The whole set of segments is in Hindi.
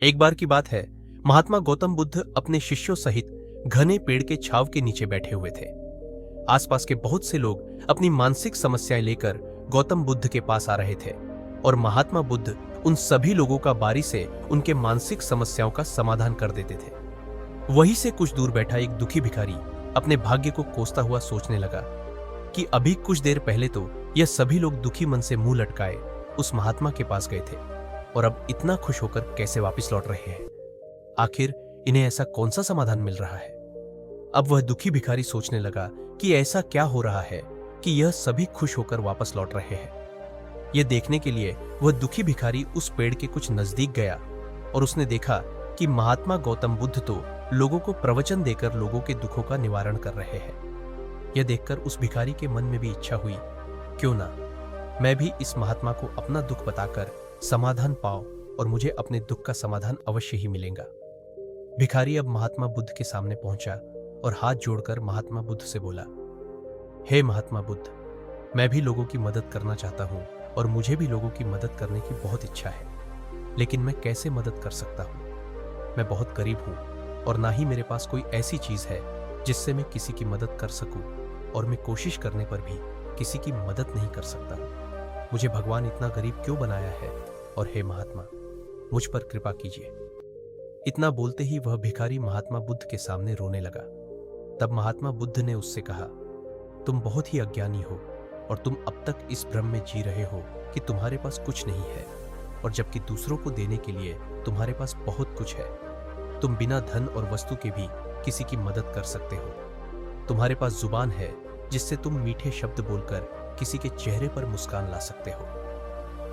एक बार की बात है, महात्मा गौतम बुद्ध अपने शिष्यों सहित घने पेड़ के छांव के नीचे बैठे हुए थे। आसपास के बहुत से लोग अपनी मानसिक समस्याएं लेकर गौतम बुद्ध के पास आ रहे थे और महात्मा बुद्ध उन सभी लोगों का बारी से उनके मानसिक समस्याओं का समाधान कर देते थे। वहीं से कुछ दूर बैठा एक दुखी भिखारी अपने भाग्य को कोसता हुआ सोचने लगा कि अभी कुछ देर पहले तो यह सभी लोग दुखी मन से मुंह लटकाए उस महात्मा के पास गए थे और अब इतना खुश होकर कैसे वापस लौट रहे हैं। आखिर इन्हें ऐसा कौन सा समाधान मिल रहा है? अब वह दुखी भिखारी सोचने लगा कि ऐसा क्या हो रहा है कि यह सभी खुश होकर वापस लौट रहे हैं। यह देखने के लिए वह दुखी भिखारी उस पेड़ के कुछ नजदीक गया और उसने देखा कि महात्मा गौतम बुद्ध तो लोगों को प्रवचन देकर लोगों के दुखों का निवारण कर रहे हैं। यह देखकर उस भिखारी के मन में भी इच्छा हुई, क्यों ना मैं भी इस महात्मा को अपना दुख बताकर समाधान पाऊं और मुझे अपने दुख का समाधान अवश्य ही मिलेगा। भिखारी अब महात्मा बुद्ध के सामने पहुंचा और हाथ जोड़कर महात्मा बुद्ध से बोला, हे महात्मा बुद्ध, मैं भी लोगों की मदद करना चाहता हूं और मुझे भी लोगों की मदद करने की बहुत इच्छा है, लेकिन मैं कैसे मदद कर सकता हूं? मैं बहुत गरीब हूं और ना ही मेरे पास कोई ऐसी चीज है जिससे मैं किसी की मदद कर सकूं और मैं कोशिश करने पर भी किसी की मदद नहीं कर सकता। मुझे भगवान इतना गरीब क्यों बनाया है? और हे महात्मा, मुझ पर कृपा कीजिए। इतना बोलते ही वह भिखारी महात्मा बुद्ध के सामने रोने लगा। तब महात्मा बुद्ध ने उससे कहा, तुम बहुत ही अज्ञानी हो और तुम अब तक इस भ्रम में जी रहे हो कि तुम्हारे पास कुछ नहीं है, और जबकि दूसरों को देने के लिए तुम्हारे पास बहुत कुछ है। तुम बिना धन और वस्तु के भी किसी की मदद कर सकते हो। तुम्हारे पास जुबान है जिससे तुम मीठे शब्द बोलकर किसी के चेहरे पर मुस्कान ला सकते हो।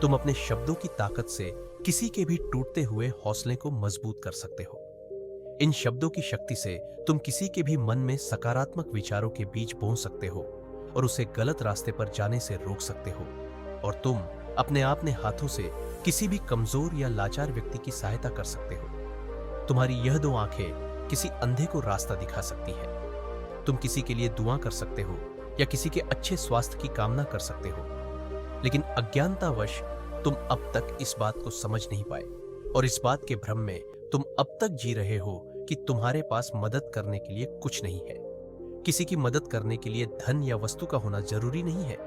तुम अपने शब्दों की ताकत से किसी के भी टूटते हुए हौसले को मजबूत कर सकते हो। इन शब्दों की शक्ति से तुम किसी के भी मन में सकारात्मक विचारों के बीज बो सकते हो और उसे गलत रास्ते पर जाने से रोक सकते हो। और तुम अपने हाथों से किसी भी कमजोर या लाचार व्यक्ति की सहायता कर सकते हो। तुम्हारी यह दो आंखें किसी अंधे को रास्ता दिखा सकती हैं। तुम किसी के लिए दुआ कर सकते हो या किसी के अच्छे स्वास्थ्य की कामना कर सकते हो, लेकिन अज्ञानतावश तुम अब तक इस बात को समझ नहीं पाए और इस बात के भ्रम में तुम अब तक जी रहे हो कि तुम्हारे पास मदद करने के लिए कुछ नहीं है। किसी की मदद करने के लिए धन या वस्तु का होना जरूरी नहीं है।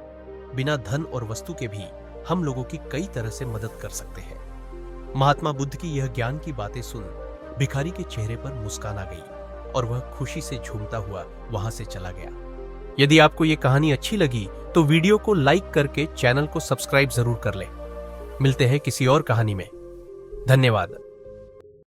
बिना धन और वस्तु के भी हम लोगों की कई तरह से मदद कर सकते हैं। महात्मा बुद्ध की यह ज्ञान की बातें सुन भिखारी के चेहरे पर मुस्कान आ गई और वह खुशी से झूमता हुआ वहां से चला गया। यदि आपको यह कहानी अच्छी लगी तो वीडियो को लाइक करके चैनल को सब्सक्राइब जरूर कर लें। मिलते हैं किसी और कहानी में। धन्यवाद।